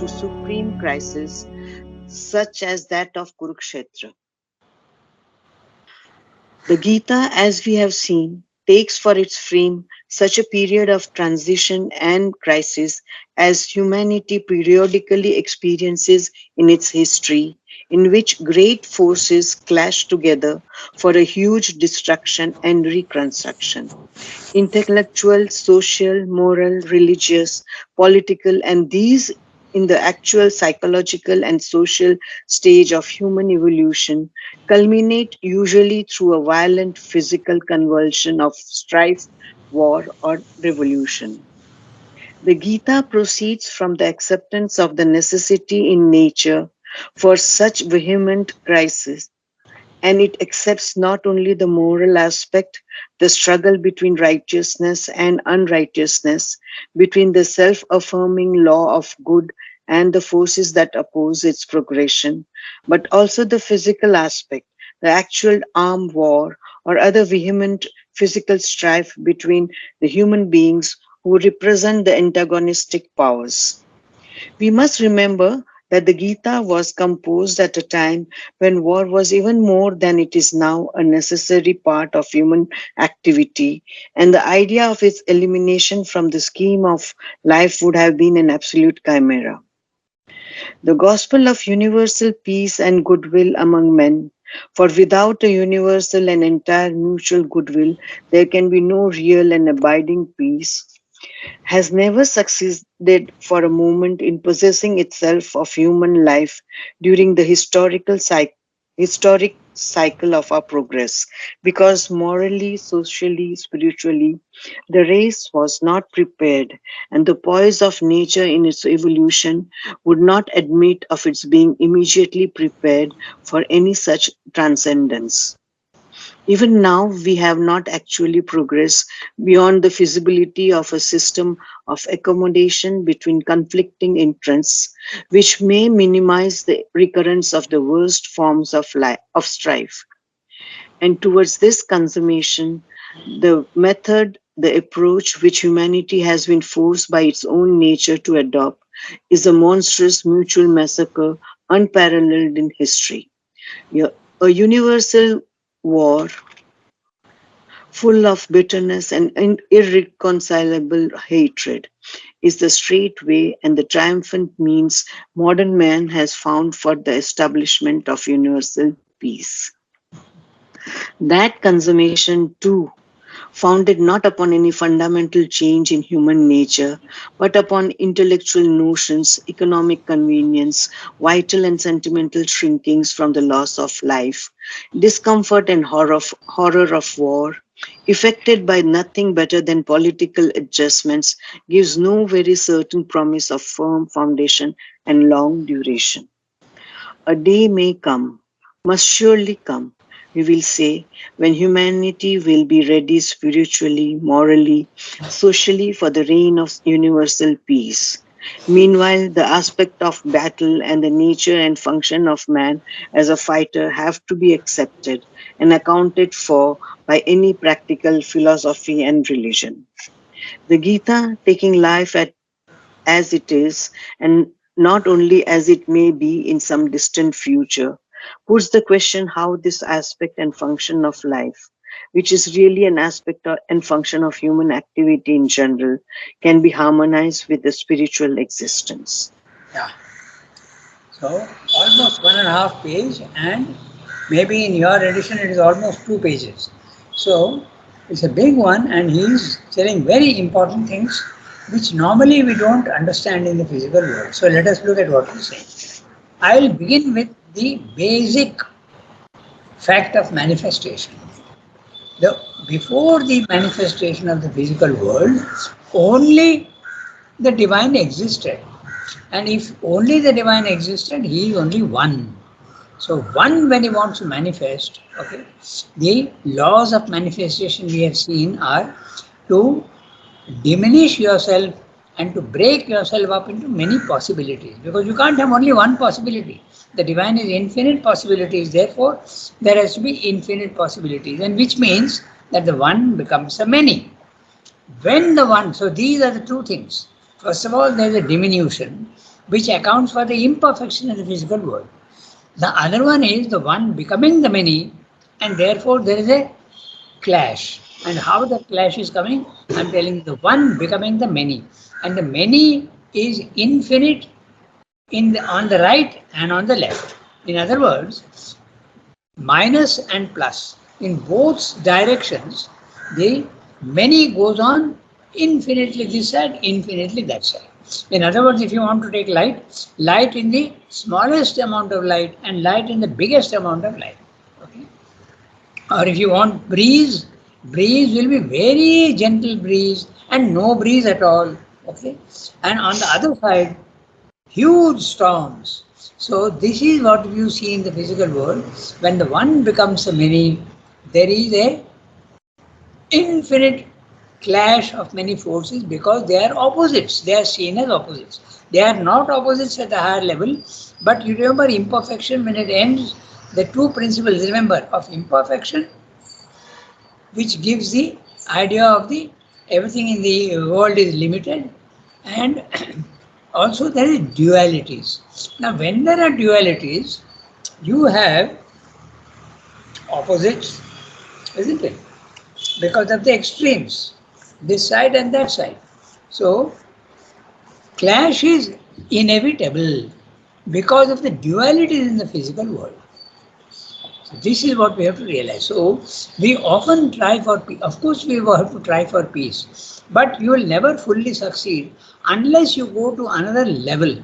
to supreme crises such as that of Kurukshetra. The Gita, as we have seen, takes for its frame such a period of transition and crisis as humanity periodically experiences in its history, in which great forces clash together for a huge destruction and reconstruction. Intellectual, social, moral, religious, political, and these in the actual psychological and social stage of human evolution culminate usually through a violent physical convulsion of strife, war, or revolution. The Gita proceeds from the acceptance of the necessity in nature for such vehement crises, and it accepts not only the moral aspect, the struggle between righteousness and unrighteousness, between the self affirming law of good and the forces that oppose its progression, but also the physical aspect, the actual armed war or other vehement physical strife between the human beings who represent the antagonistic powers. We must remember that the Gita was composed at a time when war was even more than it is now a necessary part of human activity, and the idea of its elimination from the scheme of life would have been an absolute chimera. The gospel of universal peace and goodwill among men. For without a universal and entire mutual goodwill, there can be no real and abiding peace, has never succeeded for a moment in possessing itself of human life during the historic cycle of our progress, because morally, socially, spiritually, the race was not prepared, and the poise of nature in its evolution would not admit of its being immediately prepared for any such transcendence. Even now, we have not actually progressed beyond the feasibility of a system of accommodation between conflicting interests, which may minimize the recurrence of the worst forms of strife. And towards this consummation, the method, the approach which humanity has been forced by its own nature to adopt is a monstrous mutual massacre unparalleled in history. A universal war full of bitterness and irreconcilable hatred, is the straight way and the triumphant means modern man has found for the establishment of universal peace. That consummation, too, founded not upon any fundamental change in human nature, but upon intellectual notions, economic convenience, vital and sentimental shrinkings from the loss of life, discomfort and horror of war, effected by nothing better than political adjustments, gives no very certain promise of firm foundation and long duration. A day may come, must surely come, we will say, when humanity will be ready spiritually, morally, socially for the reign of universal peace. Meanwhile, the aspect of battle and the nature and function of man as a fighter have to be accepted and accounted for by any practical philosophy and religion. The Gita, taking life as it is, and not only as it may be in some distant future, puts the question how this aspect and function of life, which is really an aspect and function of human activity in general, can be harmonized with the spiritual existence. Yeah. So almost 1.5 page, and maybe in your edition it is almost 2 pages. So it's a big one, and he's telling very important things which normally we don't understand in the physical world. So let us look at what he's saying. I will begin with the basic fact of manifestation. Before the manifestation of the physical world, only the divine existed. And if only the divine existed, he is only one. So one, when he wants to manifest, okay, the laws of manifestation we have seen are to diminish yourself and to break yourself up into many possibilities, because you can't have only one possibility. The divine is infinite possibilities, therefore there has to be infinite possibilities, and which means that the one becomes a many. When the one, so these are the two things. First of all, there is a diminution, which accounts for the imperfection in the physical world. The other one is the one becoming the many, and therefore there is a clash. And how the clash is coming? I'm telling you, the one becoming the many, and the many is infinite on the right and on the left. In other words, minus and plus in both directions, the many goes on infinitely this side, infinitely that side. In other words, if you want to take light in the smallest amount of light and light in the biggest amount of light. Okay? Or if you want breeze will be very gentle breeze and no breeze at all. Okay? And on the other side, huge storms. So this is what you see in the physical world. When the one becomes a many, there is a infinite clash of many forces because they are opposites. They are seen as opposites. They are not opposites at a higher level, but you remember imperfection when it ends, the two principles, remember, of imperfection, which gives the idea of the everything in the world is limited, and also there is dualities. Now when there are dualities, you have opposites, isn't it? Because of the extremes, this side and that side. So clash is inevitable because of the dualities in the physical world. So this is what we have to realize. So we often try for peace. Of course, we will have to try for peace, but you will never fully succeed unless you go to another level.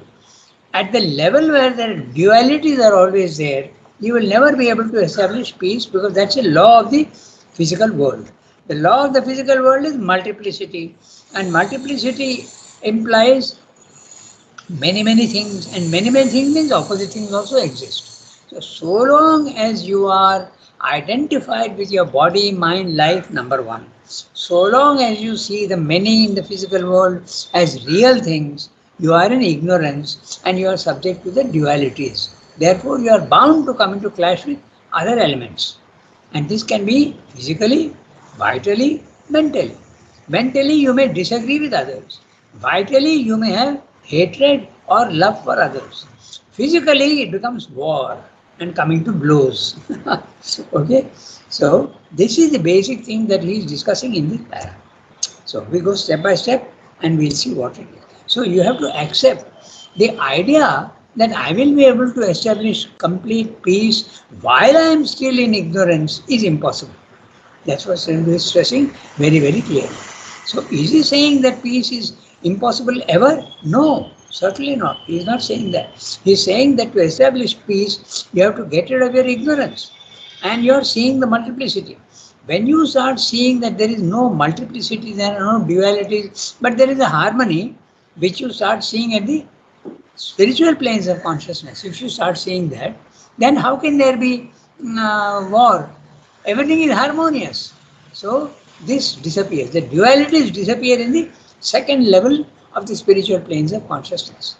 At the level where the dualities are always there, you will never be able to establish peace because that's a law of the physical world. The law of the physical world is multiplicity, and multiplicity implies many things, and many things means opposite things also exist. So long as you are identified with your body, mind, life, number one, so long as you see the many in the physical world as real things, you are in ignorance and you are subject to the dualities. Therefore you are bound to come into clash with other elements, and this can be physically, vitally, mentally. Mentally, you may disagree with others. Vitally, you may have hatred or love for others. Physically, it becomes war and coming to blows. Okay? So, this is the basic thing that he is discussing in this para. So, we go step by step and we'll see what it is. So, you have to accept the idea that I will be able to establish complete peace while I am still in ignorance is impossible. That's what Srindu is stressing very clearly. So is he saying that peace is impossible ever? No, certainly not. He is not saying that. He is saying that to establish peace, you have to get rid of your ignorance. And you are seeing the multiplicity. When you start seeing that there is no multiplicity, there are no dualities, but there is a harmony, which you start seeing at the spiritual planes of consciousness. If you start seeing that, then how can there be war? Everything is harmonious. So this disappears. The dualities disappear in the second level of the spiritual planes of consciousness.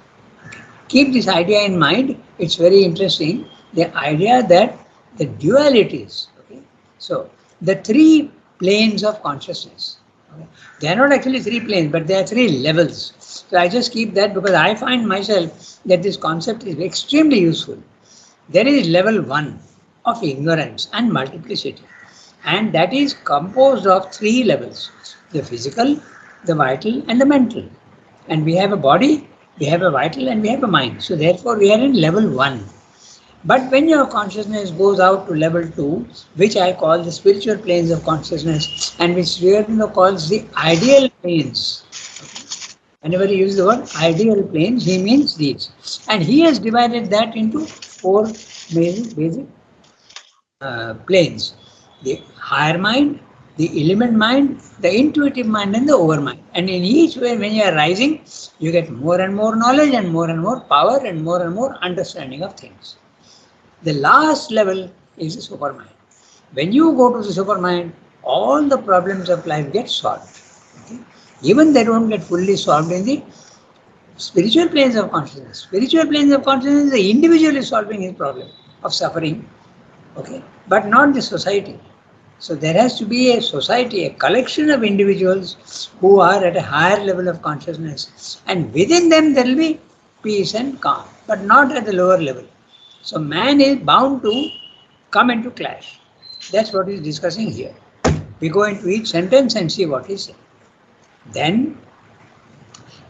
Keep this idea in mind. It's very interesting. The idea that the dualities, okay? So the three planes of consciousness. Okay? They are not actually three planes, but they are three levels. So I just keep that because I find myself that this concept is extremely useful. There is level 1 of ignorance and multiplicity, and that is composed of three levels: the physical, the vital, and the mental. And we have a body, we have a vital, and we have a mind. So therefore we are in level 1. But when your consciousness goes out to level 2, which I call the spiritual planes of consciousness, and which Sri calls the ideal planes. Whenever he uses the word ideal planes, he means these. And he has divided that into four basic planes: the higher mind, the element mind, the intuitive mind, and the overmind. And in each way, when you are rising, you get more and more knowledge and more power and more understanding of things. The last level is the supermind. When you go to the supermind, all the problems of life get solved. Okay? Even they don't get fully solved in the spiritual planes of consciousness. Spiritual planes of consciousness, the individual is solving his problem of suffering, okay, but not the society. So there has to be a society, a collection of individuals who are at a higher level of consciousness, and within them there will be peace and calm, but not at the lower level. So man is bound to come into clash. That's what he's discussing here. We go into each sentence and see what he said. Then,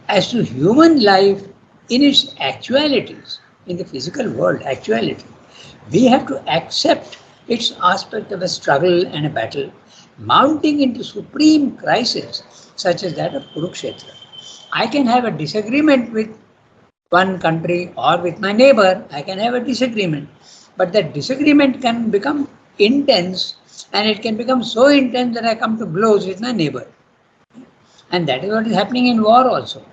as to human life in its actualities, in the physical world, actuality, we have to accept its aspect of a struggle and a battle, mounting into supreme crisis, such as that of Kurukshetra. I can have a disagreement with one country or with my neighbor, I can have a disagreement. But that disagreement can become intense, and it can become so intense that I come to blows with my neighbor. And that is what is happening in war also.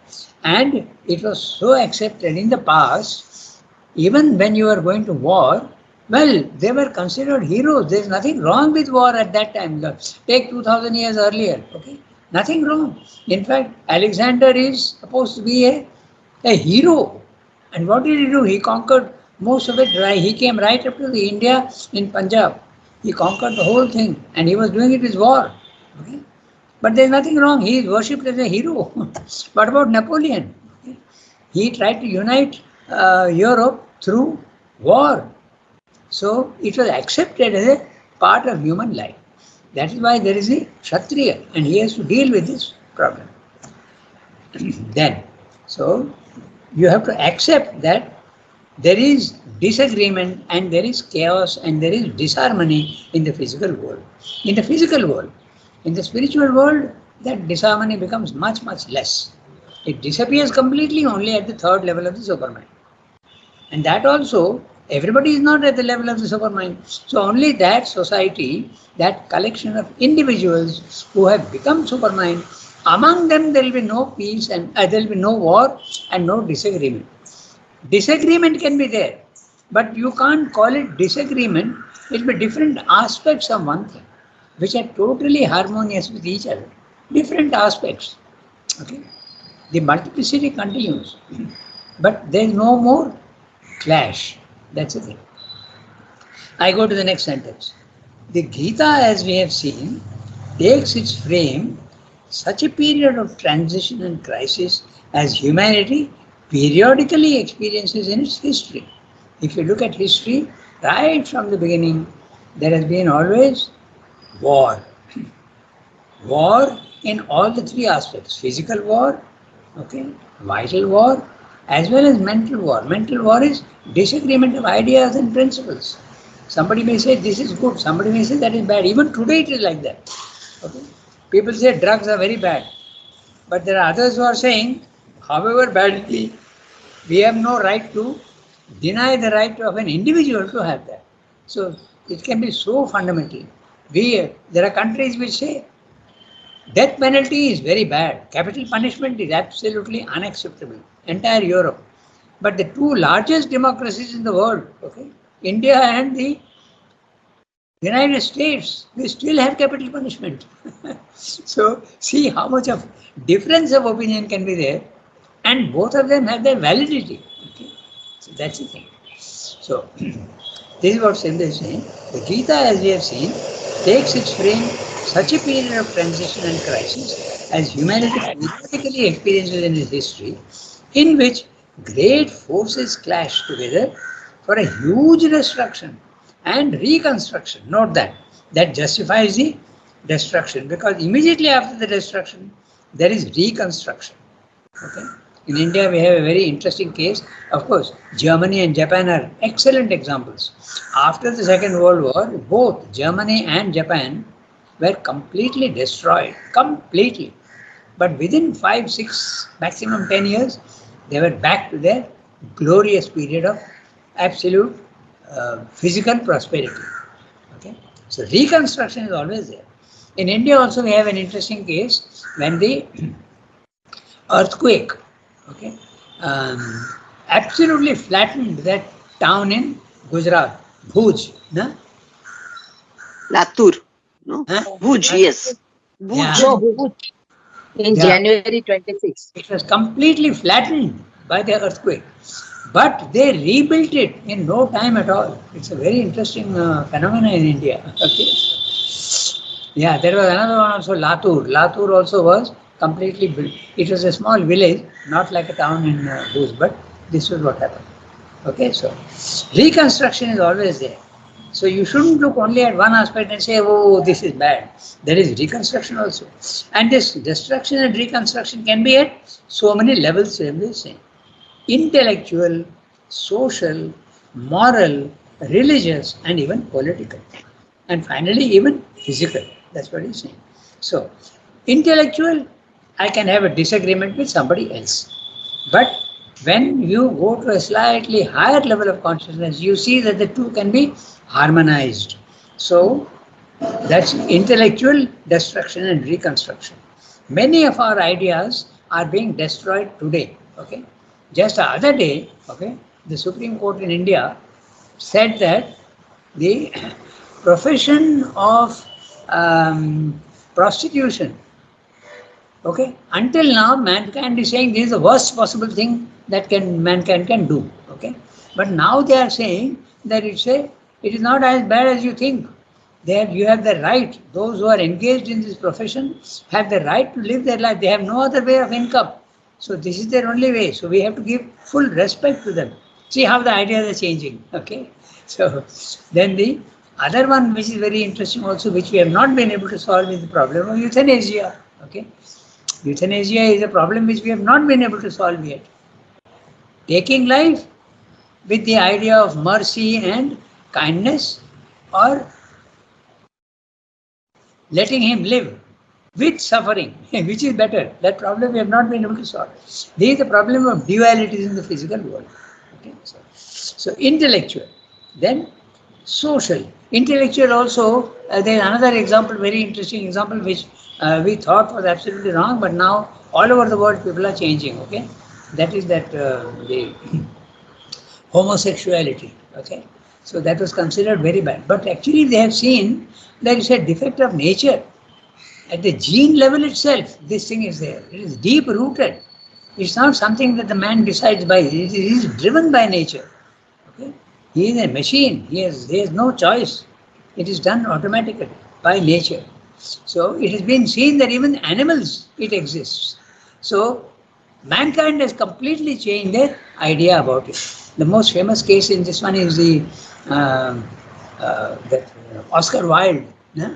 And it was so accepted in the past, even when you were going to war, well, they were considered heroes. There is nothing wrong with war at that time. Take 2000 years earlier, okay? Nothing wrong. In fact, Alexander is supposed to be a hero. And what did he do? He conquered most of it. Right? He came right up to the India in Punjab. He conquered the whole thing, and he was doing it with war. Okay? But there is nothing wrong. He is worshipped as a hero. What about Napoleon? Okay? He tried to unite Europe through war. So it was accepted as a part of human life. That is why there is a Kshatriya, and he has to deal with this problem. Then, so you have to accept that there is disagreement and there is chaos and there is disharmony in the physical world. In the physical world, in the spiritual world, that disharmony becomes much, much less. It disappears completely only at the third level of the supermind. And that also, everybody is not at the level of the supermind. So only that society, that collection of individuals who have become supermind, among them there will be no peace and there will be no war and no disagreement. Disagreement can be there, but you can't call it disagreement. It will be different aspects of one thing, which are totally harmonious with each other. Different aspects. Okay? The multiplicity continues, but there is no more clash. That's the thing. I go to the next sentence. The Gita, as we have seen, takes its frame such a period of transition and crisis as humanity periodically experiences in its history. If you look at history, right from the beginning, there has been always war. War in all the three aspects: physical war, okay, vital war, as well as mental war. Mental war is disagreement of ideas and principles. Somebody may say this is good, somebody may say that is bad. Even today it is like that. Okay? People say drugs are very bad, but there are others who are saying, however bad it is, we have no right to deny the right of an individual to have that. So it can be so fundamental. There are countries which say death penalty is very bad. Capital punishment is absolutely unacceptable. Entire Europe. But the two largest democracies in the world, okay, India and the United States, we still have capital punishment. So see how much of difference of opinion can be there, and both of them have their validity. Okay? So that's the thing. So this is what Sindhu is saying. The Gita, as we have seen, takes its frame such a period of transition and crisis as humanity periodically experiences in its history, in which great forces clash together for a huge destruction and reconstruction. Note that justifies the destruction, because immediately after the destruction there is reconstruction. Okay? In India we have a very interesting case. Of course, Germany and Japan are excellent examples. After the Second World War, both Germany and Japan were completely destroyed. Completely. But within 5, 6, maximum 10 years, they were back to their glorious period of absolute physical prosperity. Okay? So reconstruction is always there. In India also we have an interesting case when the earthquake, okay, absolutely flattened that town in Gujarat, Bhuj. No? Latur. No? Huh? Bhuj, yes. Yeah. Bhuj. No, in Yeah. January 26. It was completely flattened by the earthquake. But they rebuilt it in no time at all. It's a very interesting phenomenon in India. Okay. Yeah, there was another one also, Latur. Latur also was completely built. It was a small village, not like a town in Bhuj, but This was what happened. Okay, so reconstruction is always there. So you shouldn't look only at one aspect and say, oh, this is bad. There is reconstruction also. And this destruction and reconstruction can be at so many levels, we say. Intellectual, social, moral, religious, and even political. And finally, even physical. That's what he's saying. So, intellectual, I can have a disagreement with somebody else. But when you go to a slightly higher level of consciousness, you see that the two can be harmonized. So, that's intellectual destruction and reconstruction. Many of our ideas are being destroyed today. Okay, just the other day, okay, the Supreme Court in India said that the profession of prostitution, okay, until now mankind is saying this is the worst possible thing that mankind can do. Okay, but now they are saying that it is not as bad as you think. There you have the right, those who are engaged in this profession have the right to live their life. They have no other way of income. So this is their only way. So we have to give full respect to them. See how the ideas are changing. Okay. So then the other one which is very interesting also, which we have not been able to solve, is the problem of euthanasia. Okay. Euthanasia is a problem which we have not been able to solve yet. Taking life with the idea of mercy and kindness, or letting him live with suffering, which is better. That problem we have not been able to solve. There is the problem of dualities in the physical world. Okay, so intellectual, then social. Intellectual also, there is another example, very interesting example, which we thought was absolutely wrong, but now all over the world people are changing. Okay, that is that the homosexuality. Okay, so that was considered very bad, but actually they have seen that it's a defect of nature. At the gene level itself, this thing is there. It is deep rooted. It's not something that the man decides by. It is driven by nature. Okay? He is a machine. He has no choice. It is done automatically by nature. So it has been seen that even animals, it exists. So mankind has completely changed their idea about it. The most famous case in this one is the Oscar Wilde. Yeah?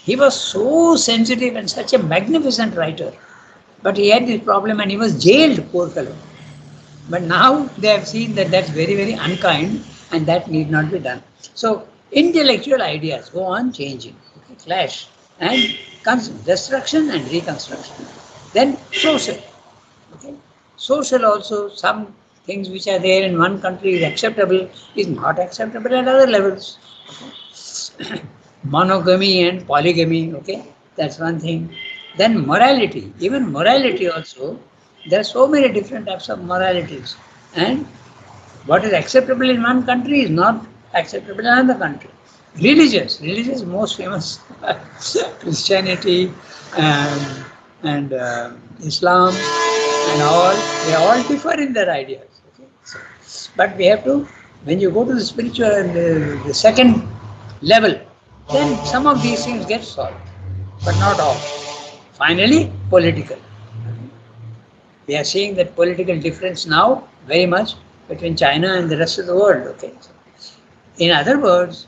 He was so sensitive and such a magnificent writer, but he had this problem and he was jailed, poor fellow. But now they have seen that that's very, very unkind and that need not be done. So intellectual ideas go on changing, okay, clash, and destruction and reconstruction. Then social. Okay. Social also, some things which are there in one country is acceptable, is not acceptable at other levels. Okay. Monogamy and polygamy, okay, that's one thing. Then morality, even morality also, there are so many different types of moralities. And what is acceptable in one country is not acceptable in another country. Religious most famous, Christianity and Islam and all, they all differ in their ideas. Okay? So, but we have to, when you go to the spiritual and the second level, then some of these things get solved, but not all. Finally, political. We are seeing that political difference now very much between China and the rest of the world. Okay. In other words,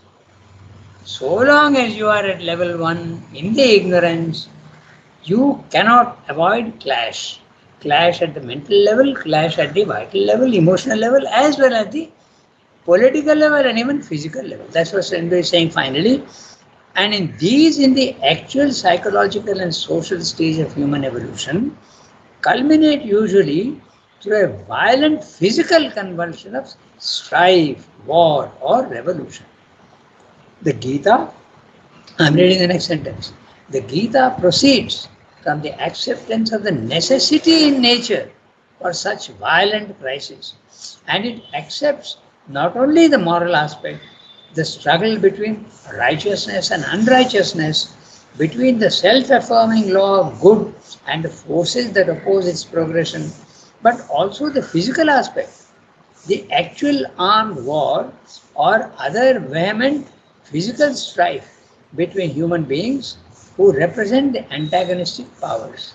so long as you are at level 1 in the ignorance, you cannot avoid clash. Clash at the mental level, clash at the vital level, emotional level, as well as the political level and even physical level. That's what Sendo is saying finally. And in the actual psychological and social stage of human evolution, culminate usually through a violent physical convulsion of strife, war, or revolution. The Gita, I'm reading the next sentence. The Gita proceeds from the acceptance of the necessity in nature for such violent crises, and it accepts not only the moral aspect, the struggle between righteousness and unrighteousness, between the self-affirming law of good and the forces that oppose its progression, but also the physical aspect, the actual armed war or other vehement physical strife between human beings who represent the antagonistic powers.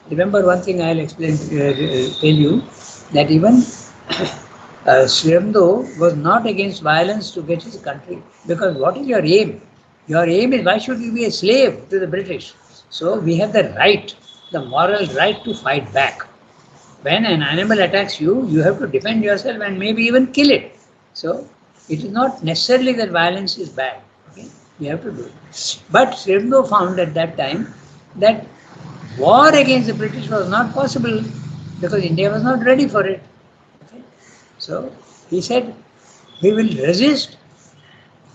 Remember one thing I'll explain, tell you, that even Sriramdo was not against violence to get his country, because what is your aim? Your aim is, why should you be a slave to the British? So we have the right, the moral right to fight back. When an animal attacks you, you have to defend yourself and maybe even kill it. So it is not necessarily that violence is bad. Okay? You have to do it. But Sriramdo found at that time that war against the British was not possible because India was not ready for it. Okay? So he said, we will resist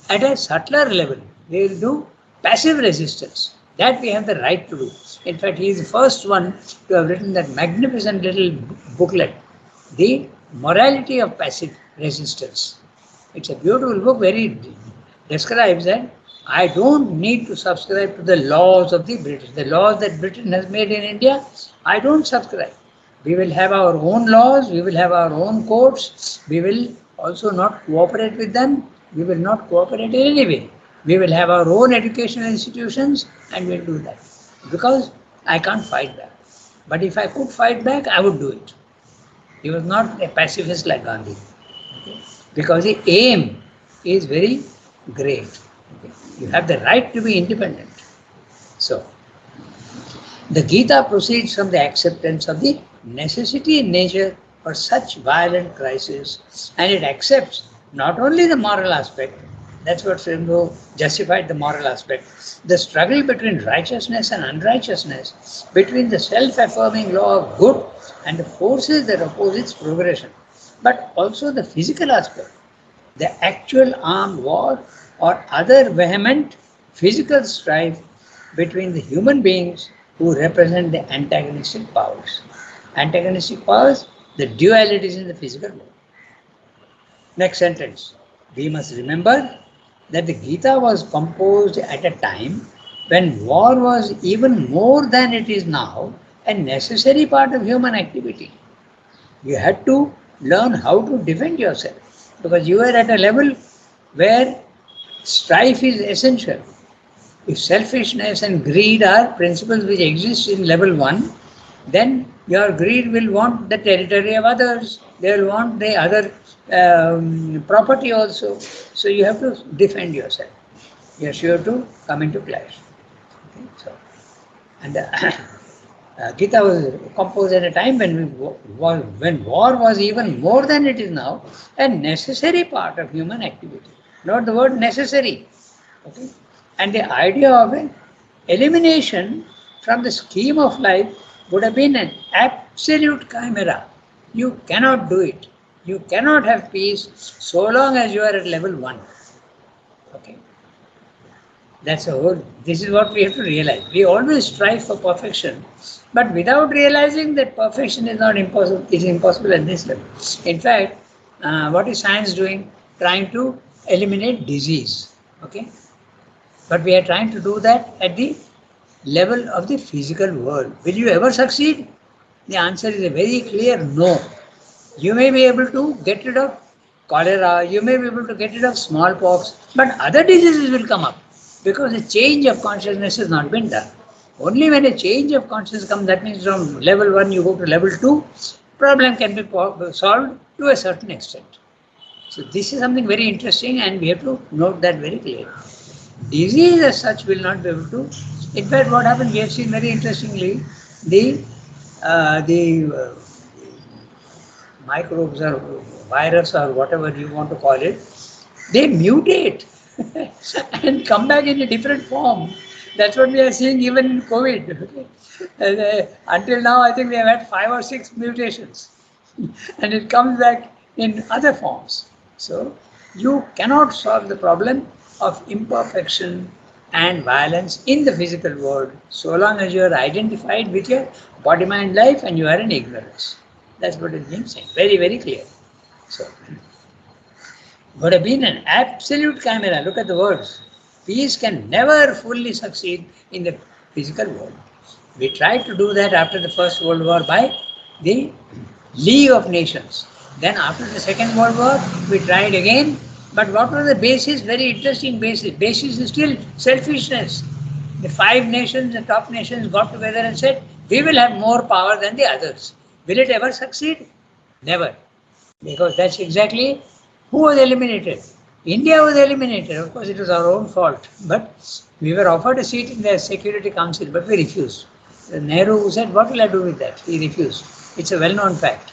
at a subtler level. We will do passive resistance. That we have the right to do. In fact, he is the first one to have written that magnificent little booklet, The Morality of Passive Resistance. It's a beautiful book, very describes that I don't need to subscribe to the laws of the British. The laws that Britain has made in India, I don't subscribe. We will have our own laws, we will have our own courts, we will also not cooperate with them, we will not cooperate in any way. We will have our own educational institutions and we'll do that. Because I can't fight back. But if I could fight back, I would do it. He was not a pacifist like Gandhi. Okay? Because the aim is very great. Okay? You have the right to be independent. So, the Gita proceeds from the acceptance of the necessity in nature for such violent crises, and it accepts not only the moral aspect, that's what Srimbo justified the moral aspect, the struggle between righteousness and unrighteousness, between the self affirming law of good and the forces that oppose its progression, but also the physical aspect, the actual armed war or other vehement physical strife between the human beings who represent the antagonistic powers. Antagonistic powers, the dualities in the physical world. Next sentence. We must remember that the Gita was composed at a time when war was even more than it is now a necessary part of human activity. You had to learn how to defend yourself because you are at a level where strife is essential. If selfishness and greed are principles which exist in level 1, then your greed will want the territory of others, they will want the other property also. So you have to defend yourself. You are sure to come into clash. Okay? So, and Gita was composed at a time when war was even more than it is now a necessary part of human activity. Note the word necessary. Okay? And the idea of an elimination from the scheme of life would have been an absolute chimera. You cannot do it. You cannot have peace so long as you are at level 1. Okay? That's a whole. This is what we have to realize. We always strive for perfection, but without realizing that perfection is not impossible. It is impossible at this level. In fact, what is science doing? Trying to eliminate disease. Okay, but we are trying to do that at the level of the physical world. Will you ever succeed? The answer is a very clear no. You may be able to get rid of cholera, you may be able to get rid of smallpox, but other diseases will come up because a change of consciousness has not been done. Only when a change of consciousness comes, that means from level 1 you go to level 2, problem can be solved to a certain extent. So this is something very interesting and we have to note that very clearly. Disease as such will not be able to. In fact, what happened, we have seen very interestingly, the microbes or virus or whatever you want to call it, they mutate and come back in a different form. That's what we are seeing even in COVID. Until now, I think we have had 5 or 6 mutations, and it comes back in other forms. So you cannot solve the problem of imperfection and violence in the physical world so long as you are identified with your body mind life and you are in ignorance. That's what is being said. Very, very clear. So, would have been an absolute chimera. Look at the words. Peace can never fully succeed in the physical world. We tried to do that after the First World War by the League of Nations. Then after the Second World War, we tried again. But what was the basis? Very interesting basis. Basis is still selfishness. The 5 nations, the top nations got together and said, we will have more power than the others. Will it ever succeed? Never. Because that's exactly who was eliminated. India was eliminated. Of course, it was our own fault. But we were offered a seat in the Security Council, but we refused. Nehru said, "What will I do with that?" He refused. It's a well known fact.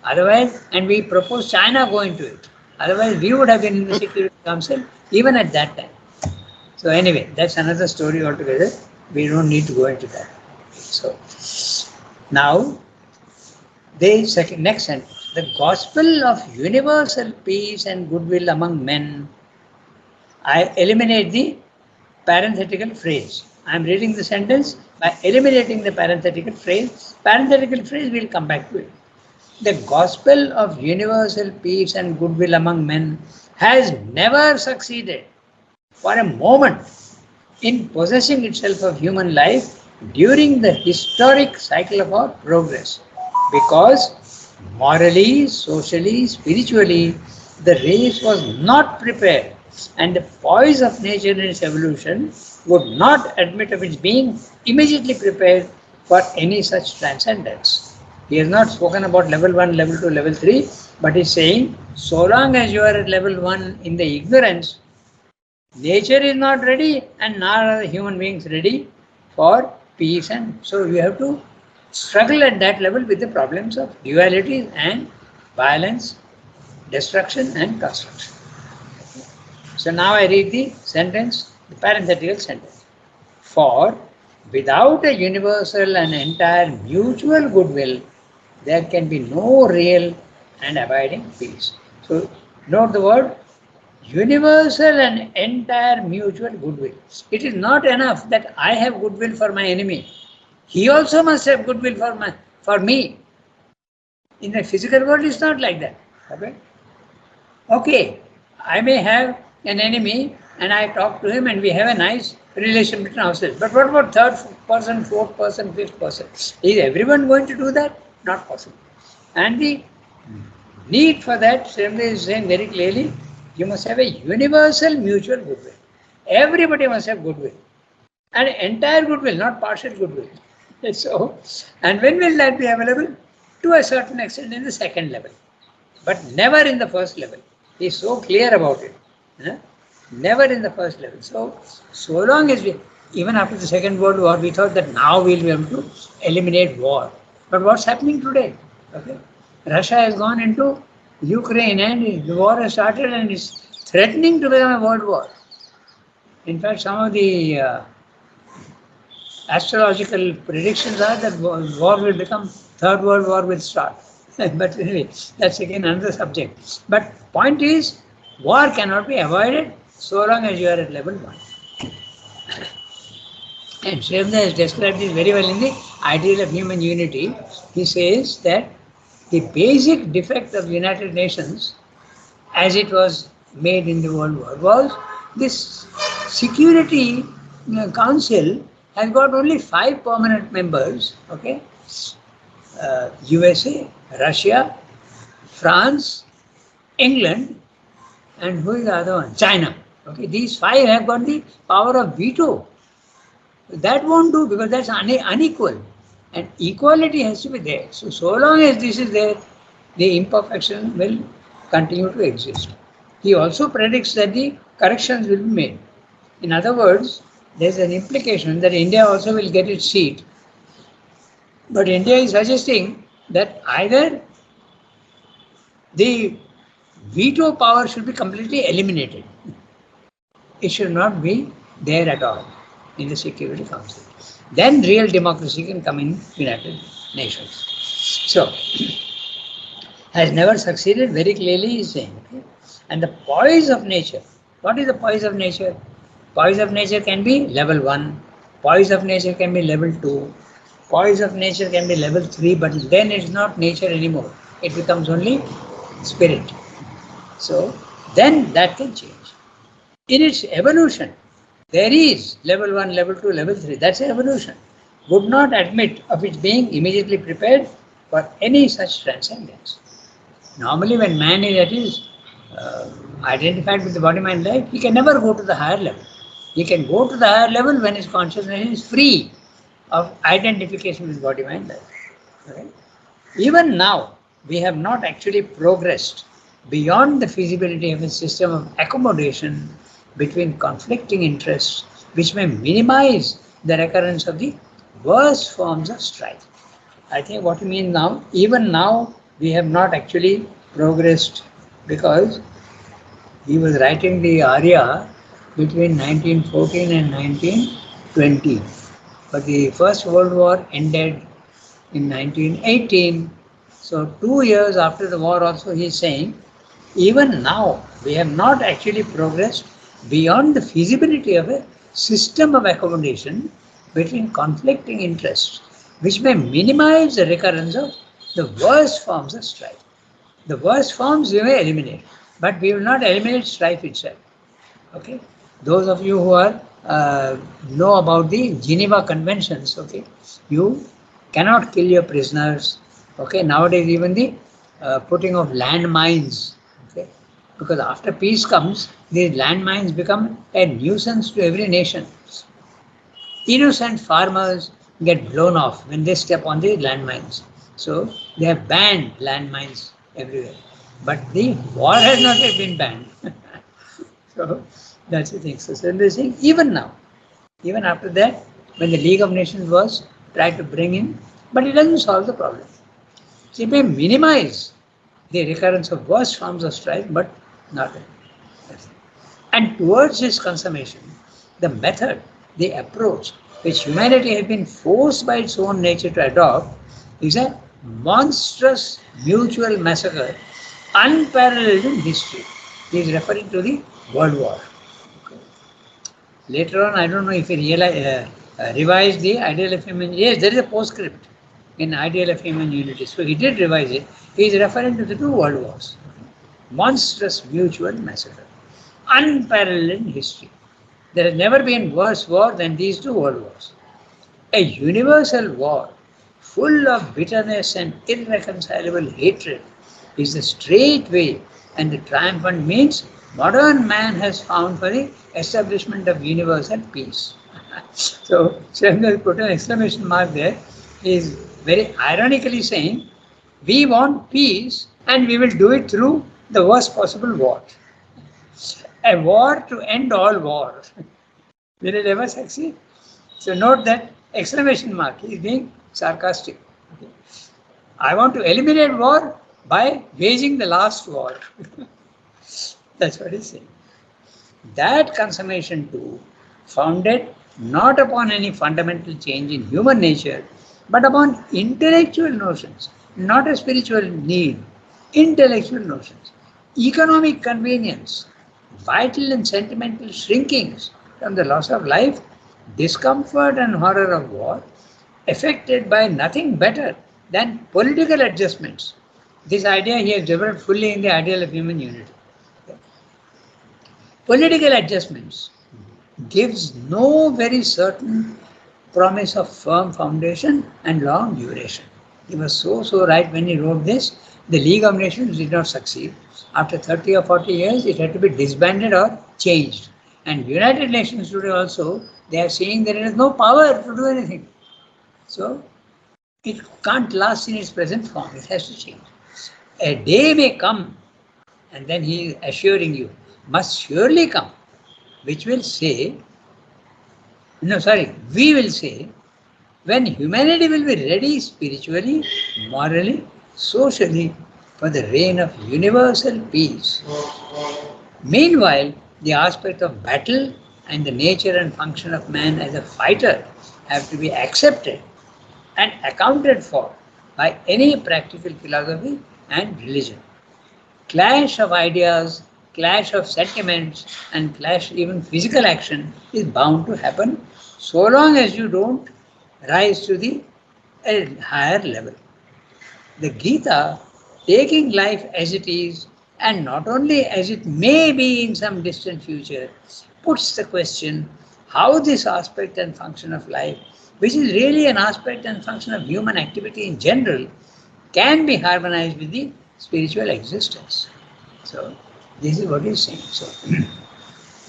Otherwise, and we proposed China go into it. Otherwise, we would have been in the Security Council even at that time. So, anyway, that's another story altogether. We don't need to go into that. So, now the second next sentence. The gospel of universal peace and goodwill among men. I eliminate the parenthetical phrase. I am reading the sentence by eliminating the parenthetical phrase. Parenthetical phrase, we'll come back to it. The gospel of universal peace and goodwill among men has never succeeded for a moment in possessing itself of human life during the historic cycle of our progress. Because morally, socially, spiritually, the race was not prepared, and the poise of nature in its evolution would not admit of its being immediately prepared for any such transcendence. He has not spoken about level 1, level 2, level 3, but he's saying so long as you are at level 1 in the ignorance, nature is not ready, and nor are human beings ready for peace. And so you have to struggle at that level with the problems of duality and violence, destruction and construction. So now I read the sentence, the parenthetical sentence. For without a universal and entire mutual goodwill, there can be no real and abiding peace. So note the word universal and entire mutual goodwill. It is not enough that I have goodwill for my enemy. He also must have goodwill for me. In the physical world, it's not like that. Okay? Okay, I may have an enemy and I talk to him and we have a nice relation between ourselves. But what about third person, fourth person, fifth person? Is everyone going to do that? Not possible. And the need for that, Srimli is saying very clearly, you must have a universal mutual goodwill. Everybody must have goodwill. And entire goodwill, not partial goodwill. So, and when will that be available? To a certain extent in the second level, but never in the first level. He is so clear about it. Never in the first level. So long as we, even after the Second World War, we thought that now we'll be able to eliminate war. But what's happening today? Okay, Russia has gone into Ukraine and the war has started and is threatening to become a world war. In fact, some of the astrological predictions are that war will become third world war will start. But anyway, that's again another subject. But point is, war cannot be avoided so long as you are at level 1. And Srivda has described this very well in the ideal of human unity. He says that the basic defect of the United Nations as it was made in the World War was this Security Council has got only 5 permanent members, okay? USA, Russia, France, England, and who is the other one? China. Okay, these 5 have got the power of veto. That won't do because that's unequal. And equality has to be there. So long as this is there, the imperfection will continue to exist. He also predicts that the corrections will be made. In other words, there's an implication that India also will get its seat. But India is suggesting that either the veto power should be completely eliminated. It should not be there at all in the Security Council. Then real democracy can come in United Nations. So, has never succeeded, very clearly he is saying. Okay? And the poise of nature. What is the poise of nature? Poise of nature can be level 1. Poise of nature can be level 2. Poise of nature can be level 3, but then it's not nature anymore. It becomes only spirit. So, then that can change. In its evolution, there is level 1, level 2, level 3. That's evolution. Would not admit of its being immediately prepared for any such transcendence. Normally, when man is at his identified with the body, mind, life, he can never go to the higher level. He can go to the higher level when his consciousness is free of identification with body, mind, life. Right? Even now, we have not actually progressed beyond the feasibility of a system of accommodation between conflicting interests, which may minimize the recurrence of the worst forms of strife. I think what you mean now, even now, we have not actually progressed because he was writing the Arya between 1914 and 1920. But the First World War ended in 1918. So 2 years after the war also he is saying, even now we have not actually progressed beyond the feasibility of a system of accommodation between conflicting interests, which may minimize the recurrence of the worst forms of strife. The worst forms we may eliminate, but we will not eliminate strife itself. Okay, those of you who are know about the Geneva Conventions. Okay, you cannot kill your prisoners. Okay, nowadays even the putting of landmines. Okay, because after peace comes, these landmines become a nuisance to every nation. Innocent farmers get blown off when they step on the landmines. So they have banned landmines everywhere. But the war has not yet been banned. So that's the thing. So they're saying even now, even after that, when the League of Nations was tried to bring in, but it doesn't solve the problem. It may minimize the recurrence of worst forms of strife, but not that. And towards its consummation, the method, the approach which humanity has been forced by its own nature to adopt is a monstrous mutual massacre unparalleled in history. He is referring to the World War. Later on, I don't know if he revised the ideal of human. Yes, there is a postscript in ideal of human unity. So he did revise it. He is referring to the two world wars. Monstrous mutual massacre. Unparalleled in history. There has never been worse war than these two world wars. A universal war full of bitterness and irreconcilable hatred is the straight way and the triumphant means modern man has found for the establishment of universal peace. So Shangal put an exclamation mark there. He is very ironically saying, we want peace and we will do it through the worst possible war. A war to end all war. Will it ever succeed? So note that exclamation mark. He is being sarcastic. Okay. I want to eliminate war by waging the last war. That's what he's saying. That consummation too, founded not upon any fundamental change in human nature, but upon intellectual notions, not a spiritual need, intellectual notions, economic convenience, vital and sentimental shrinkings from the loss of life, discomfort and horror of war, affected by nothing better than political adjustments. This idea he has developed fully in the ideal of human unity. Political adjustments gives no very certain promise of firm foundation and long duration. He was so right when he wrote this. The League of Nations did not succeed. After 30 or 40 years, it had to be disbanded or changed. And United Nations today also, they are saying that it has no power to do anything. So, it can't last in its present form. It has to change. A day may come, and then he is assuring you, must surely come, which will say, we will say, when humanity will be ready spiritually, morally, socially, for the reign of universal peace. Meanwhile, the aspect of battle and the nature and function of man as a fighter have to be accepted and accounted for by any practical philosophy and religion. Clash of ideas, clash of sentiments, and clash even physical action is bound to happen so long as you don't rise to the higher level. The Gita, taking life as it is and not only as it may be in some distant future, puts the question how this aspect and function of life, which is really an aspect and function of human activity in general, can be harmonized with the spiritual existence. So, this is what he's saying. So,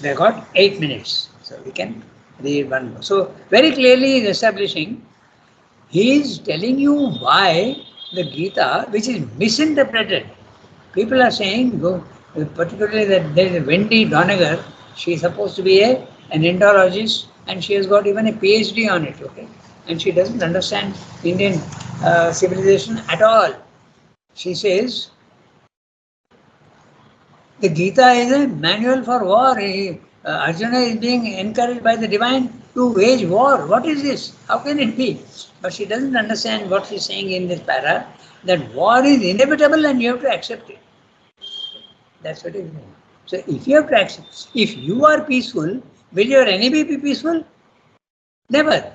we have got 8 minutes, so we can read one more. So, very clearly, he's establishing, he is telling you why the Gita, which is misinterpreted. People are saying, particularly that there is a Wendy Donegal, she is supposed to be an Indologist and she has got even a PhD on it, okay? And she doesn't understand Indian civilization at all. She says the Gita is a manual for war. Arjuna is being encouraged by the divine to wage war. What is this? How can it be? But she doesn't understand what she's saying in this para, that war is inevitable and you have to accept it. That's what it is. So if you have to accept, if you are peaceful, will your enemy be peaceful? Never.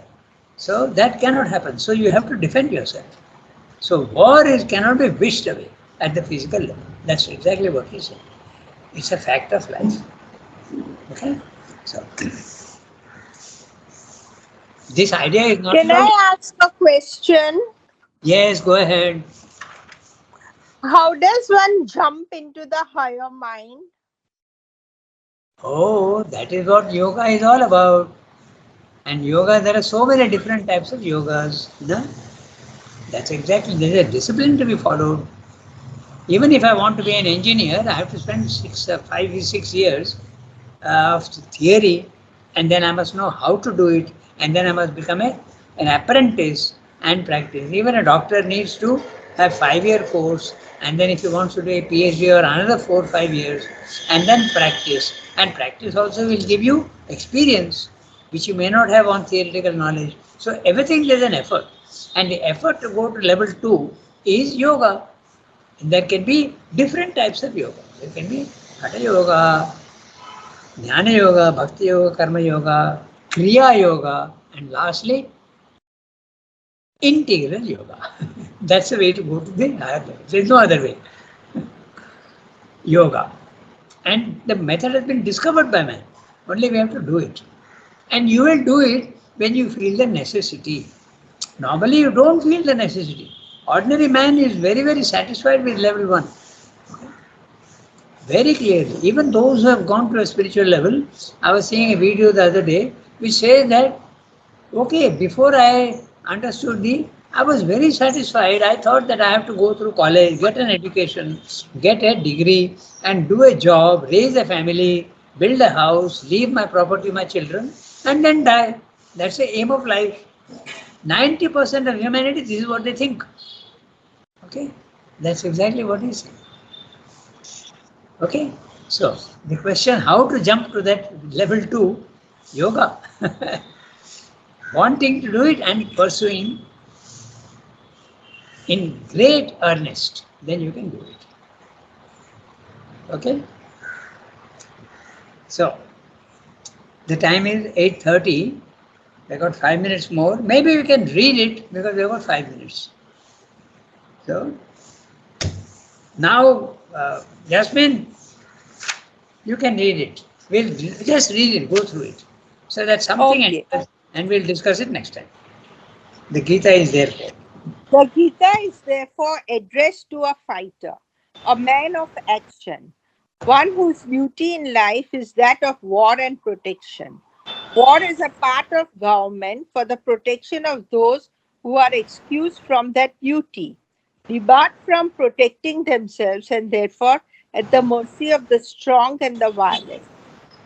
So that cannot happen. So you have to defend yourself. So war is cannot be wished away at the physical level. That's exactly what he said. It's a fact of life. Okay? So this idea is not Can at all. I ask a question? Yes, go ahead. How does one jump into the higher mind? Oh, that is what yoga is all about. And yoga, there are so many different types of yogas. No? That's exactly, there's a discipline to be followed. Even if I want to be an engineer, I have to spend 5 6 years of theory, and then I must know how to do it, and then I must become an apprentice and practice. Even a doctor needs to have 5 year course, and then if he wants to do a PhD or another 4 5 years, and then practice. And practice also will give you experience, which you may not have on theoretical knowledge. So everything is an effort, and the effort to go to level 2 is yoga. And there can be different types of yoga. There can be Hatha Yoga, Jnana Yoga, Bhakti Yoga, Karma Yoga, Kriya Yoga, and lastly, Integral Yoga. That's the way to go to the higher level. There's no other way. Yoga. And the method has been discovered by man. Only we have to do it. And you will do it when you feel the necessity. Normally, you don't feel the necessity. Ordinary man is very, very satisfied with level 1. Very clearly. Even those who have gone to a spiritual level, I was seeing a video the other day which says that, okay, before I understood I was very satisfied. I thought that I have to go through college, get an education, get a degree, and do a job, raise a family, build a house, leave my property to my children, and then die. That's the aim of life. 90% of humanity, this is what they think. Okay? That's exactly what he said. Okay, so the question how to jump to that level 2 yoga, wanting to do it and pursuing in great earnest, then you can do it. Okay, so the time is 8:30. I got 5 minutes more. Maybe we can read it because we got 5 minutes. So now, Jasmine, you can read it. We'll just read it, go through it. So that's something, Okay. and we'll discuss it next time. The Gita is there for. The Gita is therefore addressed to a fighter, a man of action, one whose duty in life is that of war and protection. War is a part of government for the protection of those who are excused from that duty, debarred from protecting themselves, and therefore at the mercy of the strong and the violent.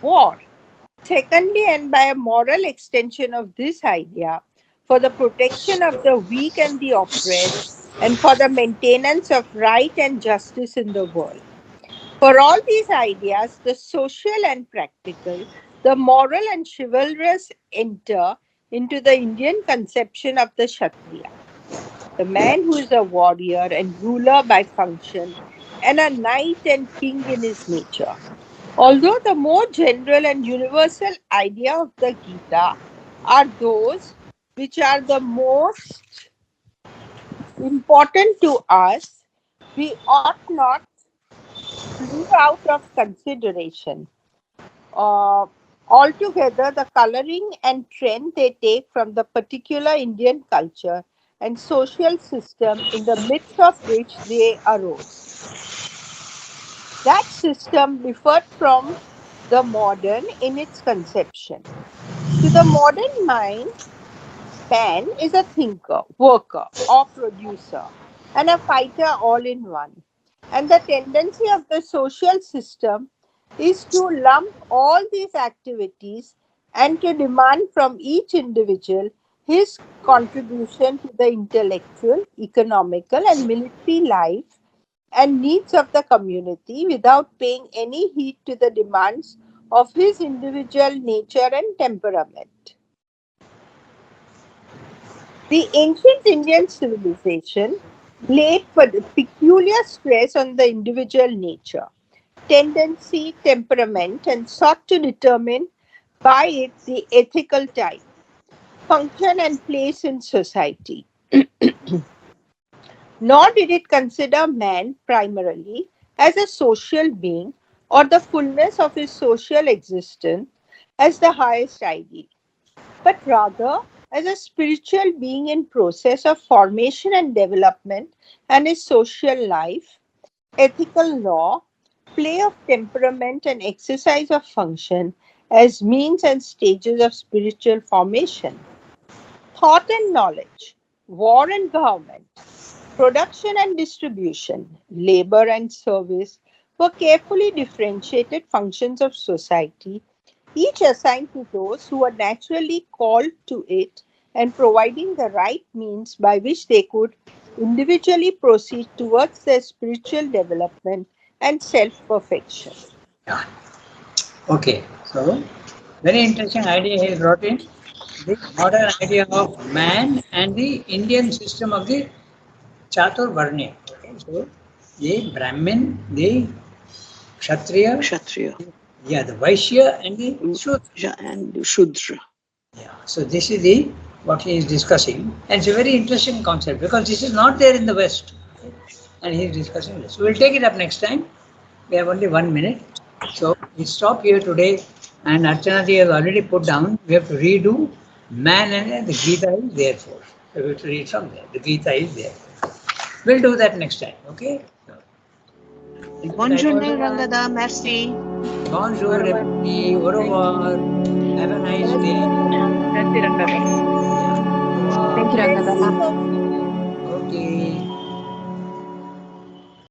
War. Secondly, and by a moral extension of this idea, for the protection of the weak and the oppressed, and for the maintenance of right and justice in the world. For all these ideas, the social and practical, the moral and chivalrous enter into the Indian conception of the Kshatriya, the man who is a warrior and ruler by function, and a knight and king in his nature. Although the more general and universal idea of the Gita are those which are the most important to us, we ought not leave out of consideration altogether the coloring and trend they take from the particular Indian culture and social system in the midst of which they arose. That system differed from the modern in its conception. To the modern mind, man is a thinker, worker, or producer. and a fighter all in one. And the tendency of the social system is to lump all these activities and to demand from each individual his contribution to the intellectual, economical, and military life and needs of the community without paying any heed to the demands of his individual nature and temperament. The ancient Indian civilization laid peculiar stress on the individual nature, tendency, temperament, and sought to determine by it the ethical type, function, and place in society. Nor did it consider man primarily as a social being or the fullness of his social existence as the highest ideal, but rather as a spiritual being in process of formation and development, and his social life, ethical law, play of temperament, and exercise of function as means and stages of spiritual formation. Thought and knowledge, war and government, production and distribution, labor and service were carefully differentiated functions of society, each assigned to those who were naturally called to it and providing the right means by which they could individually proceed towards their spiritual development and self perfection. Yeah. Okay. So, very interesting idea he brought in. The modern idea of man and the Indian system of the Chatur Varnya. Okay. So, the Brahmin, the Kshatriya, Kshatriya. yeah, the Vaishya and the Shudra. Yeah, and Shudra. Yeah. So this is the what he is discussing, and it's a very interesting concept because this is not there in the West, okay? And he is discussing this. So we'll take it up next time. We have only 1 minute, so we stop here today. And Archana has already put down. We have to redo man and the Gita is therefore. So we have to read from there. The Gita is there. We'll do that next time. Okay. So, Bonne journée, Rangada. Merci. bonjour, everybody. Au revoir. Have a nice day. Merci, Rangada. Yeah. Au revoir. Thank you, Merci, Rangada. Sophie.